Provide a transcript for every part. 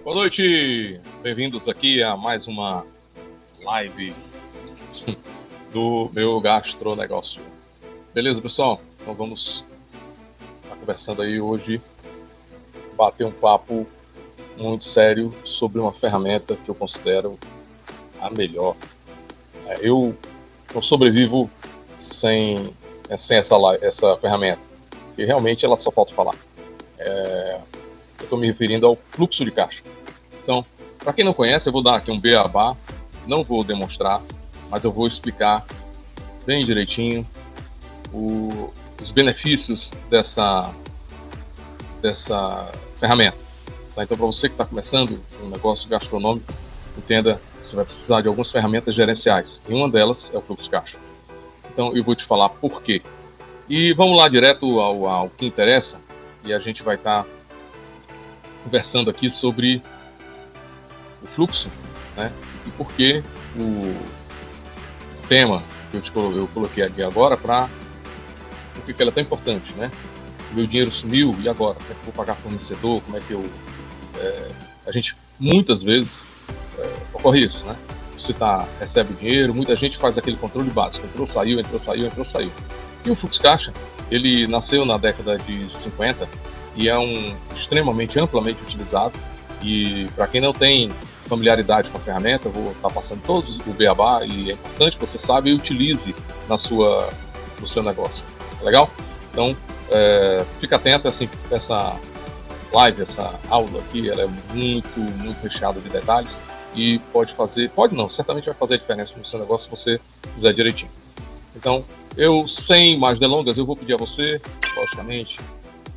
Boa noite, bem-vindos aqui a mais uma live do meu gastronegócio. Beleza, pessoal? Então vamos estar conversando aí hoje, bater um papo muito sério sobre uma ferramenta que eu considero a melhor. Eu não sobrevivo sem essa ferramenta, e realmente ela só falta falar. Eu estou me referindo ao fluxo de caixa. Então, para quem não conhece, eu vou dar aqui um beabá, não vou demonstrar, mas eu vou explicar bem direitinho os benefícios dessa ferramenta. Tá? Então, para você que está começando um negócio gastronômico, entenda, você vai precisar de algumas ferramentas gerenciais, e uma delas é o fluxo de caixa. Então, eu vou te falar por quê. E vamos lá direto ao que interessa, e a gente vai estar conversando aqui sobre o fluxo, né? E por que o tema que eu coloquei aqui agora, por que ela é tão importante, né? Meu dinheiro sumiu, e agora? Como é que eu vou pagar fornecedor? Como é que a gente, muitas vezes, ocorre isso, né? Você recebe o dinheiro, muita gente faz aquele controle básico, entrou, saiu. E o fluxo caixa, ele nasceu na década de 50 e é extremamente amplamente utilizado. E para quem não tem familiaridade com a ferramenta, eu vou estar passando todos o beabá, e é importante que você saiba e utilize no seu negócio. Tá legal? Então, fica atento, assim, essa live, essa aula aqui, ela é muito, muito recheada de detalhes e certamente vai fazer a diferença no seu negócio se você fizer direitinho. Então, sem mais delongas, eu vou pedir a você, logicamente,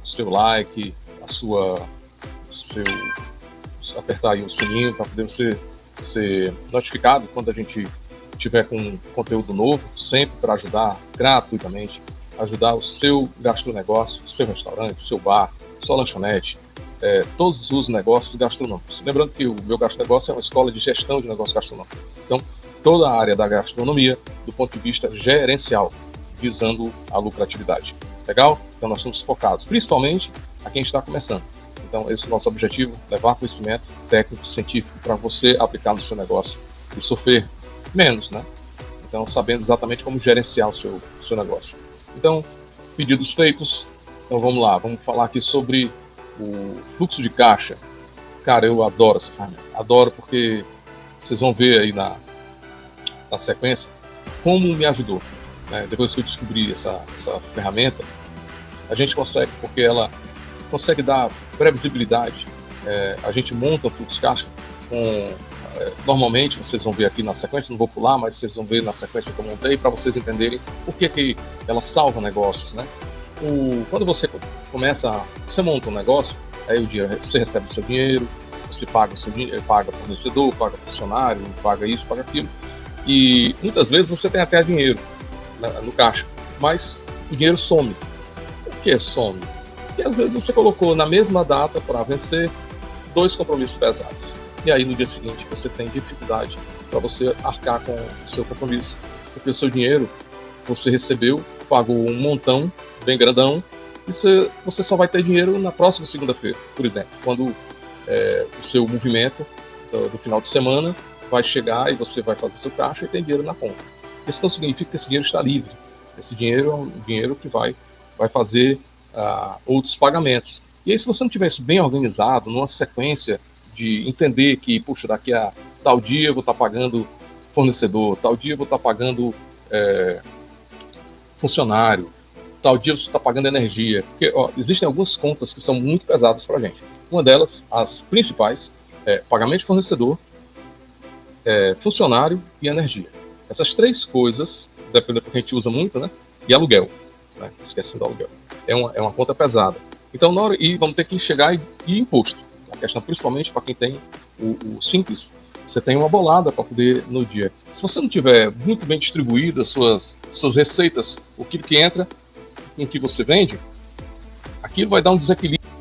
o seu like, apertar aí o sininho para poder você ser notificado quando a gente tiver com conteúdo novo, sempre para ajudar gratuitamente, ajudar o seu gastronegócio, o seu restaurante, seu bar, sua lanchonete, todos os negócios gastronômicos. Lembrando que o meu gastronegócio é uma escola de gestão de negócios gastronômicos. Então, toda a área da gastronomia do ponto de vista gerencial, visando a lucratividade. Legal? Então nós estamos focados, principalmente a quem está começando. Então esse é o nosso objetivo, levar conhecimento técnico, científico, para você aplicar no seu negócio e sofrer menos, né? Então, sabendo exatamente como gerenciar o seu negócio. Então, pedidos feitos. Então vamos lá, vamos falar aqui sobre o fluxo de caixa. Cara, eu adoro essa ferramenta. Adoro porque vocês vão ver aí na sequência como me ajudou. Né? Depois que eu descobri essa ferramenta, a gente consegue, porque ela consegue dar previsibilidade. A gente monta o fluxo de caixa normalmente, vocês vão ver aqui na sequência, não vou pular, mas vocês vão ver na sequência que eu montei, para vocês entenderem por que ela salva negócios, né? Quando você você monta um negócio, aí você recebe o seu dinheiro, você paga o seu dinheiro, paga fornecedor, paga funcionário, paga isso, paga aquilo, e muitas vezes você tem até dinheiro no caixa, mas o dinheiro some. Por que some? Porque às vezes você colocou na mesma data para vencer 2 compromissos pesados, e aí no dia seguinte você tem dificuldade para você arcar com o seu compromisso, porque o seu dinheiro você recebeu, pagou um montão bem grandão, e você só vai ter dinheiro na próxima segunda-feira, por exemplo, quando o seu movimento do final de semana vai chegar e você vai fazer seu caixa e tem dinheiro na conta. Isso não significa que esse dinheiro está livre. Esse dinheiro é um dinheiro que vai fazer outros pagamentos. E aí, se você não tiver isso bem organizado, numa sequência de entender que, puxa, daqui a tal dia eu vou estar pagando fornecedor, tal dia eu vou estar pagando funcionário, tal dia você está pagando energia. Porque existem algumas contas que são muito pesadas para a gente. Uma delas, as principais, é pagamento de fornecedor, funcionário e energia. Essas 3 coisas, dependendo do que a gente usa muito, né? E aluguel, né? Esquecendo do aluguel. É uma conta pesada. Então, vamos ter que chegar e imposto. A questão, principalmente para quem tem o simples, você tem uma bolada para poder no dia. Se você não tiver muito bem distribuídas suas receitas, o que entra, em que você vende, aquilo vai dar um desequilíbrio.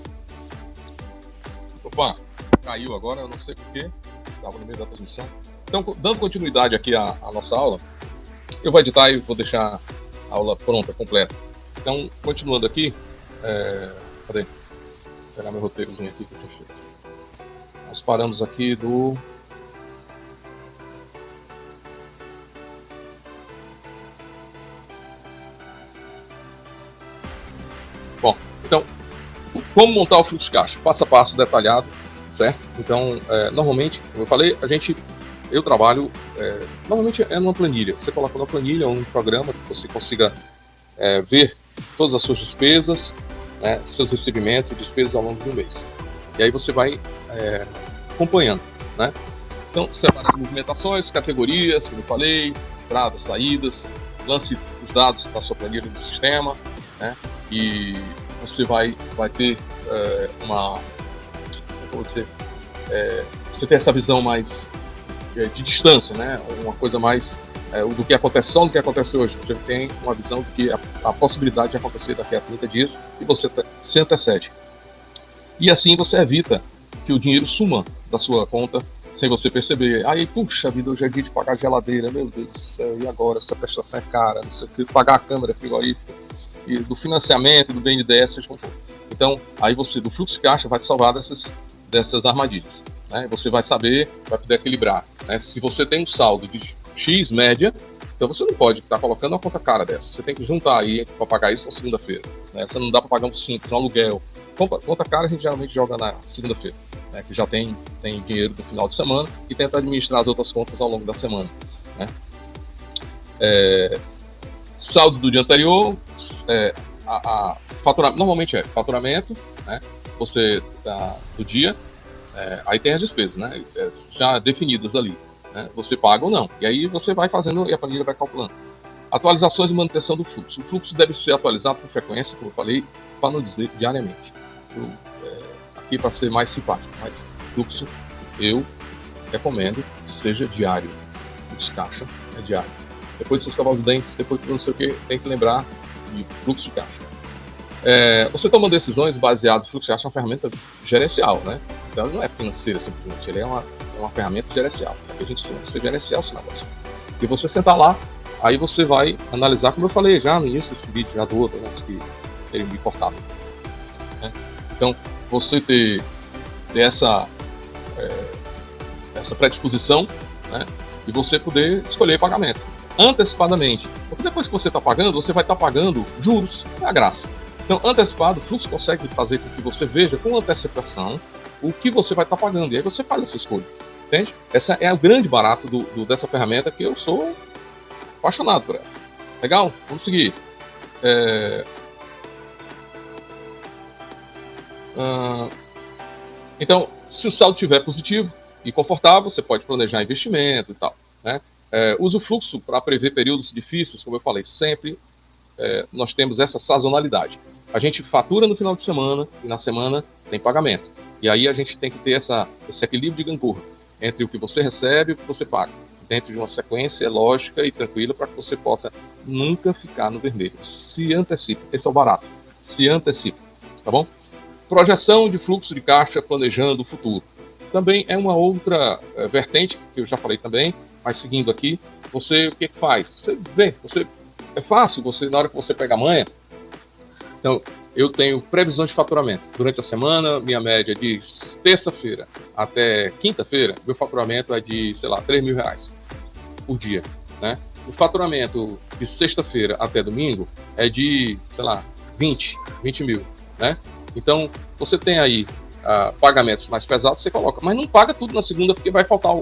Opa, caiu agora, eu não sei porquê, estava no meio da transmissão. Então, dando continuidade aqui à nossa aula, eu vou editar e vou deixar a aula pronta, completa. Então, continuando aqui, cadê? Vou pegar meu roteirozinho aqui que eu tinha feito. Nós paramos aqui do... Bom, então, como montar o fluxo de caixa? Passo a passo detalhado, certo? Então, normalmente, como eu falei, eu trabalho, normalmente é numa planilha. Você coloca na planilha um programa que você consiga ver todas as suas despesas, né, seus recebimentos e despesas ao longo do mês. E aí você vai acompanhando, né? Então, separa as movimentações, categorias, como eu falei, entradas, saídas, lance os dados da sua planilha do sistema, né? E você vai ter você tem essa visão mais de distância, né? Uma coisa mais do que acontece só no que acontece hoje. Você tem uma visão de que a possibilidade de acontecer daqui a 30 dias e você se antecede. E assim você evita que o dinheiro suma da sua conta sem você perceber. Aí, puxa vida, hoje é dia de pagar a geladeira, meu Deus do céu, e agora? Essa prestação é cara, não sei o que, pagar a câmera frigorífica, e do financiamento, do BNDES, seja como for. Então, aí você, do fluxo de caixa, vai te salvar dessas armadilhas, né? Você vai saber, vai poder equilibrar, né? Se você tem um saldo de X média, então você não pode estar colocando uma conta cara dessa. Você tem que juntar aí para pagar isso na segunda-feira, né? Você não dá para pagar um simples, um aluguel. Conta cara a gente geralmente joga na segunda-feira, né? Que já tem dinheiro do final de semana e tenta administrar as outras contas ao longo da semana, né? Saldo do dia anterior, faturamento, normalmente faturamento, né? Você do dia, aí tem as despesas, né? Já definidas ali, né? Você paga ou não, e aí você vai fazendo e a planilha vai calculando. Atualizações e manutenção do fluxo. O fluxo deve ser atualizado com frequência, como eu falei, para não dizer diariamente. Aqui para ser mais simpático, mas fluxo eu recomendo que seja diário. Fluxo de caixa é diário. Depois de você escovar os dentes, depois de não sei o que, tem que lembrar de fluxo de caixa. Você toma decisões baseadas no fluxo de caixa, é uma ferramenta gerencial, né? Então não é financeira simplesmente, ele é uma ferramenta gerencial. A gente ensina você gerenciar o seu negócio. E você sentar lá, aí você vai analisar, como eu falei já no início desse vídeo, já do outro, né, que ele me cortava, né? Então, você ter essa predisposição, né, e você poder escolher pagamento antecipadamente. Porque depois que você está pagando, você vai estar pagando juros, é a graça. Então, antecipado, o fluxo consegue fazer com que você veja com antecipação o que você vai estar pagando. E aí você faz a sua escolha. Entende? Esse é o grande barato dessa ferramenta que eu sou apaixonado por ela. Legal? Vamos seguir. Então, se o saldo estiver positivo e confortável, você pode planejar investimento e tal, né? Usa o fluxo para prever períodos difíceis, como eu falei, sempre nós temos essa sazonalidade. A gente fatura no final de semana e na semana tem pagamento. E aí a gente tem que ter esse equilíbrio de gangorra entre o que você recebe e o que você paga, dentro de uma sequência lógica e tranquila para que você possa nunca ficar no vermelho. Se antecipe, esse é o barato. Se antecipe, tá bom? Projeção de fluxo de caixa planejando o futuro. Também é uma outra vertente, que eu já falei também, mas seguindo aqui, você o que faz? É fácil, na hora que você pega a manha. Então, eu tenho previsões de faturamento. Durante a semana, minha média de terça-feira até quinta-feira, meu faturamento é de, sei lá, R$3.000 por dia, né? O faturamento de sexta-feira até domingo é de, sei lá, 20 mil, né? Então, você tem aí pagamentos mais pesados, você coloca, mas não paga tudo na segunda, porque vai faltar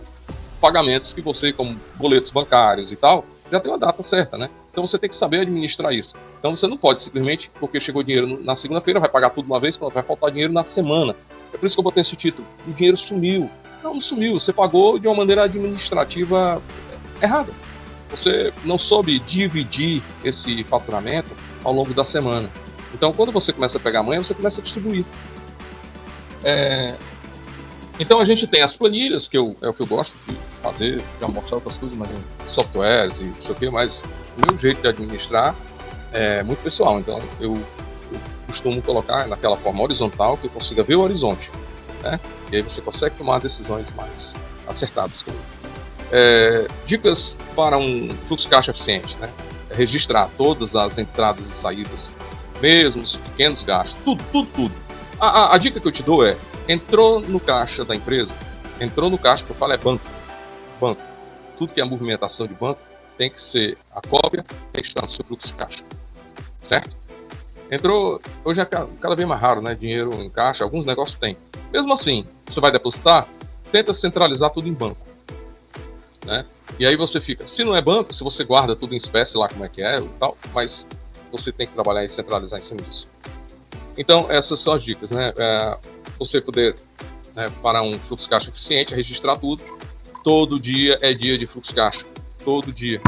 pagamentos que você, como boletos bancários e tal, já tem uma data certa, né? Então você tem que saber administrar isso. Então você não pode simplesmente, porque chegou dinheiro na segunda-feira, vai pagar tudo uma vez, vai faltar dinheiro na semana. É por isso que eu botei esse título. O dinheiro sumiu. Não sumiu, você pagou de uma maneira administrativa errada. Você não soube dividir esse faturamento ao longo da semana. Então quando você começa a pegar a manha, você começa a distribuir. Então a gente tem as planilhas, que é o que eu gosto de fazer, já mostrar outras coisas, mas softwares e não sei o que, mas o meu jeito de administrar é muito pessoal. Então eu costumo colocar naquela forma horizontal que eu consiga ver o horizonte, né? E aí você consegue tomar decisões mais acertadas. Dicas para um fluxo de caixa eficiente, né? Registrar todas as entradas e saídas, mesmo os pequenos gastos, tudo. A dica que eu te dou é Entrou no caixa da empresa, entrou no caixa, que eu falo é banco. Banco. Tudo que é movimentação de banco tem que ser a cópia, tem que estar no seu fluxo de caixa. Certo? Entrou, hoje é cada vez mais raro, né? Dinheiro em caixa, alguns negócios tem. Mesmo assim, você vai depositar, tenta centralizar tudo em banco. Né? E aí você fica, se não é banco, se você guarda tudo em espécie lá, como é que é e tal, mas você tem que trabalhar e centralizar em cima disso. Então, essas são as dicas, né? Você poder, né, para um fluxo de caixa eficiente, registrar tudo. Todo dia é dia de fluxo de caixa. Todo dia.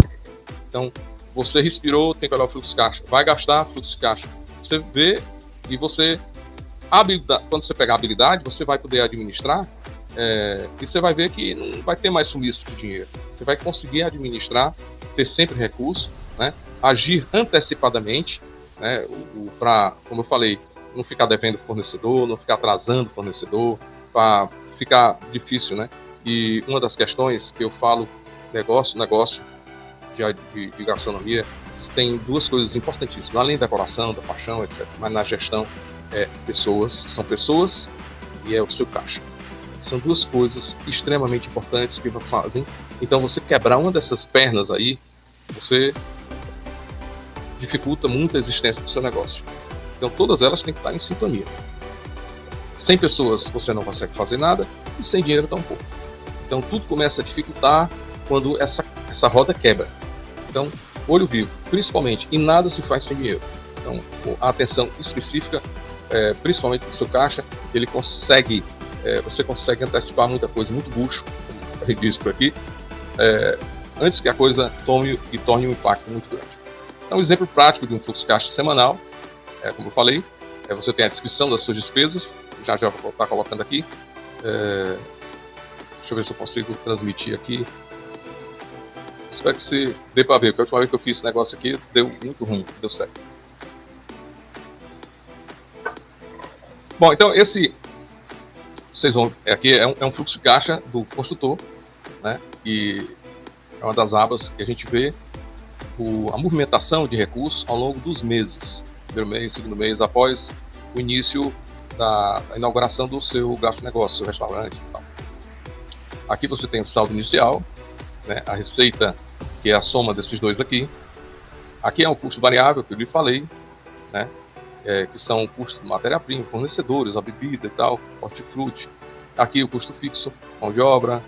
Então, você respirou, tem que olhar o fluxo de caixa. Vai gastar fluxo de caixa. Você vê e você... Quando você pegar a habilidade, você vai poder administrar e você vai ver que não vai ter mais sumiço de dinheiro. Você vai conseguir administrar, ter sempre recurso, né? Agir antecipadamente, né? Como eu falei, não ficar devendo fornecedor, não ficar atrasando fornecedor, para ficar difícil, né? E uma das questões que eu falo, negócio de gastronomia, tem duas coisas importantíssimas, além da decoração, da paixão, etc. Mas na gestão, são pessoas e é o seu caixa. São duas coisas extremamente importantes que fazem. Então, você quebrar uma dessas pernas aí, você dificulta muito a existência do seu negócio. Então, todas elas têm que estar em sintonia. Sem pessoas, você não consegue fazer nada, e sem dinheiro tampouco. Então, tudo começa a dificultar quando essa roda quebra. Então, olho vivo, principalmente, e nada se faz sem dinheiro. Então, a atenção específica, principalmente do seu caixa, você consegue antecipar muita coisa, muito bucho, como a gente diz por aqui, antes que a coisa torne um impacto muito grande. Então, um exemplo prático de um fluxo de caixa semanal, como eu falei, você tem a descrição das suas despesas, já vou estar colocando aqui. Deixa eu ver se eu consigo transmitir aqui. Espero que se dê para ver, porque a última vez que eu fiz esse negócio aqui deu muito ruim, deu certo. Bom, então vocês vão, aqui é um fluxo de caixa do construtor, né? E é uma das abas que a gente vê a movimentação de recursos ao longo dos meses, primeiro mês, segundo mês, após o início da inauguração do seu gasto negócio, seu restaurante e tal. Aqui você tem o saldo inicial, né? A receita, que é a soma desses dois aqui. Aqui é um custo variável, que eu lhe falei, né? Que são o custo de matéria-prima, fornecedores, a bebida e tal, hortifruti. Aqui o custo fixo, mão de obra,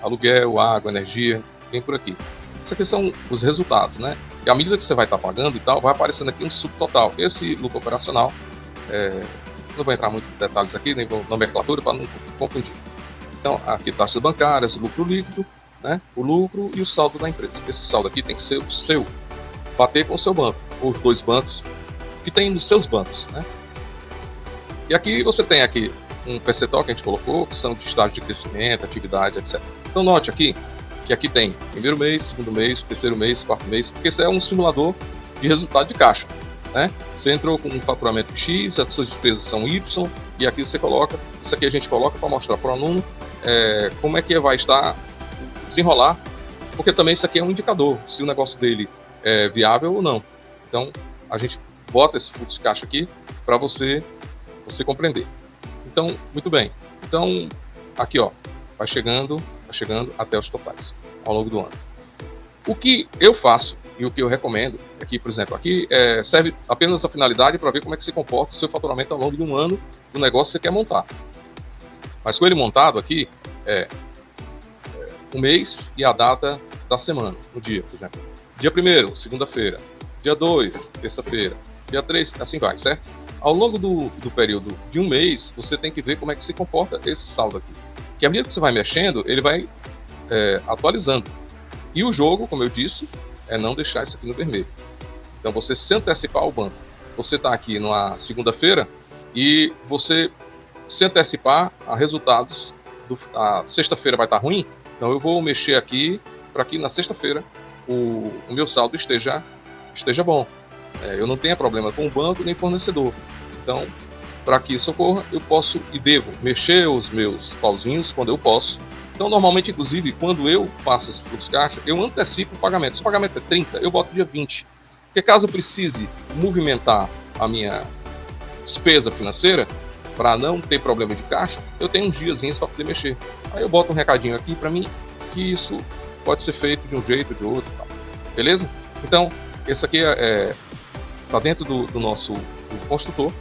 aluguel, água, energia, vem por aqui. Isso aqui são os resultados, né? E à medida que você vai estar pagando e tal, vai aparecendo aqui um subtotal. Esse lucro operacional, não vou entrar muito em detalhes aqui, nem nomenclatura para não confundir. Então, aqui taxas bancárias, lucro líquido, né? O lucro e o saldo da empresa. Esse saldo aqui tem que ser o seu, bater com o seu banco, ou os dois bancos que tem nos seus bancos, né? E aqui você tem aqui um percentual que a gente colocou, que são de estágio de crescimento, atividade, etc. Então note aqui, que aqui tem primeiro mês, segundo mês, terceiro mês, quarto mês, porque esse é um simulador de resultado de caixa, né? Você entrou com um faturamento de X, as suas despesas são Y, e aqui você coloca, isso aqui a gente coloca para mostrar para o aluno como é que vai estar, desenrolar, porque também isso aqui é um indicador, se o negócio dele é viável ou não. Então, a gente bota esse fluxo de caixa aqui para você compreender. Então, muito bem. Então, aqui, ó, vai chegando até os totais ao longo do ano. O que eu faço e o que eu recomendo aqui, por exemplo, aqui serve apenas a finalidade para ver como é que se comporta o seu faturamento ao longo de um ano do negócio que você quer montar. Mas com ele montado aqui, o mês e a data da semana, o dia, por exemplo. Dia 1º, segunda-feira. Dia 2, terça-feira. Dia 3, assim vai, certo? Ao longo do período de um mês, você tem que ver como é que se comporta esse saldo aqui. Que à medida que você vai mexendo, ele vai atualizando. E o jogo, como eu disse, é não deixar isso aqui no vermelho. Então, você se antecipar ao banco. Você está aqui numa segunda-feira e você se antecipar a resultados. A sexta-feira vai estar ruim, então eu vou mexer aqui para que na sexta-feira o meu saldo esteja bom. Eu não tenha problema com o banco nem fornecedor. Então, para que isso ocorra, eu posso e devo mexer os meus pauzinhos quando eu posso. Então, normalmente, inclusive, quando eu faço esse fluxo de caixa, eu antecipo o pagamento. Se o pagamento é 30, eu boto dia 20. Porque caso eu precise movimentar a minha despesa financeira, para não ter problema de caixa, eu tenho uns diazinhos para poder mexer. Aí eu boto um recadinho aqui para mim que isso pode ser feito de um jeito ou de outro, tal. Beleza? Então, isso aqui está dentro do nosso construtor,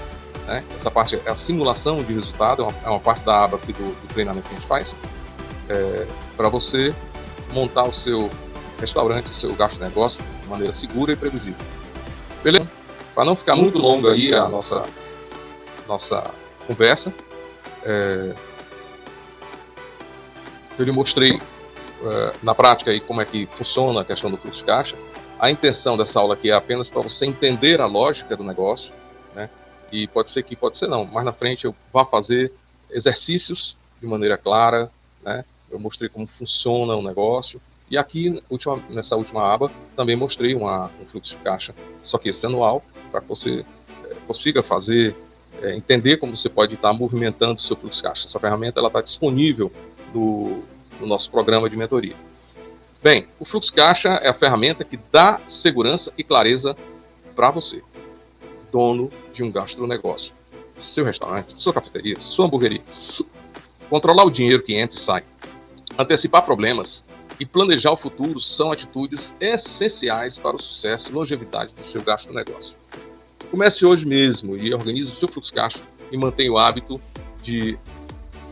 né? Essa parte é a simulação de resultado, é uma parte da aba aqui do treinamento que a gente faz, para você montar o seu restaurante, o seu gasto de negócio de maneira segura e previsível. Beleza? Para não ficar muito longa aí a nossa conversa, eu lhe mostrei na prática aí como é que funciona a questão do fluxo de caixa. A intenção dessa aula aqui é apenas para você entender a lógica do negócio, né? E pode ser que, pode ser não, mais na frente eu vá fazer exercícios de maneira clara, né? Eu mostrei como funciona o negócio. E aqui, nessa última aba, também mostrei um fluxo de caixa, só que esse anual, para que você consiga fazer, entender como você pode estar movimentando o seu fluxo de caixa. Essa ferramenta está disponível no nosso programa de mentoria. Bem, o fluxo de caixa é a ferramenta que dá segurança e clareza para você, dono de um gastronegócio, seu restaurante, sua cafeteria, sua hamburgueria. Controlar o dinheiro que entra e sai, antecipar problemas e planejar o futuro são atitudes essenciais para o sucesso e longevidade do seu gastronegócio. Comece hoje mesmo e organize o seu fluxo de caixa e mantenha o hábito de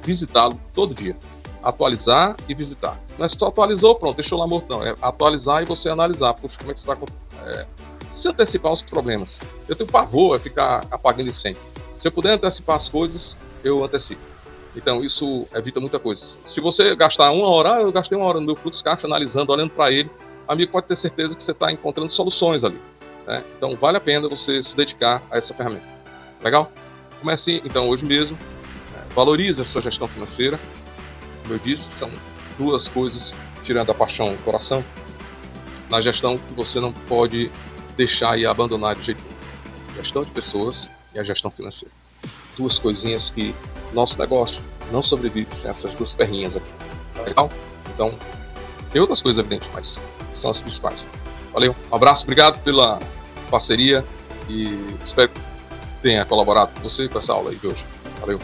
visitá-lo todo dia. Atualizar e visitar. Não é só atualizou, pronto, deixou lá morto, não. É atualizar e você analisar. Puxa, como é que você vai se antecipar os problemas? Eu tenho pavor a ficar apagando incêndio. Se eu puder antecipar as coisas, eu antecipo. Então, isso evita muita coisa. Se você gastar uma hora, eu gastei uma hora no meu fluxo de caixa, analisando, olhando para ele, amigo, pode ter certeza que você está encontrando soluções ali, né? Então, vale a pena você se dedicar a essa ferramenta. Legal? Comece, então, hoje mesmo. Valorize a sua gestão financeira. Como eu disse, são duas coisas, tirando a paixão e o coração, na gestão que você não pode deixar e abandonar de jeito nenhum. Gestão de pessoas e a gestão financeira. Duas coisinhas que nosso negócio não sobrevive sem essas duas perninhas aqui. Tá legal? Então, tem outras coisas evidentes, mas são as principais. Valeu, um abraço, obrigado pela parceria e espero que tenha colaborado com você com essa aula aí de hoje. Valeu.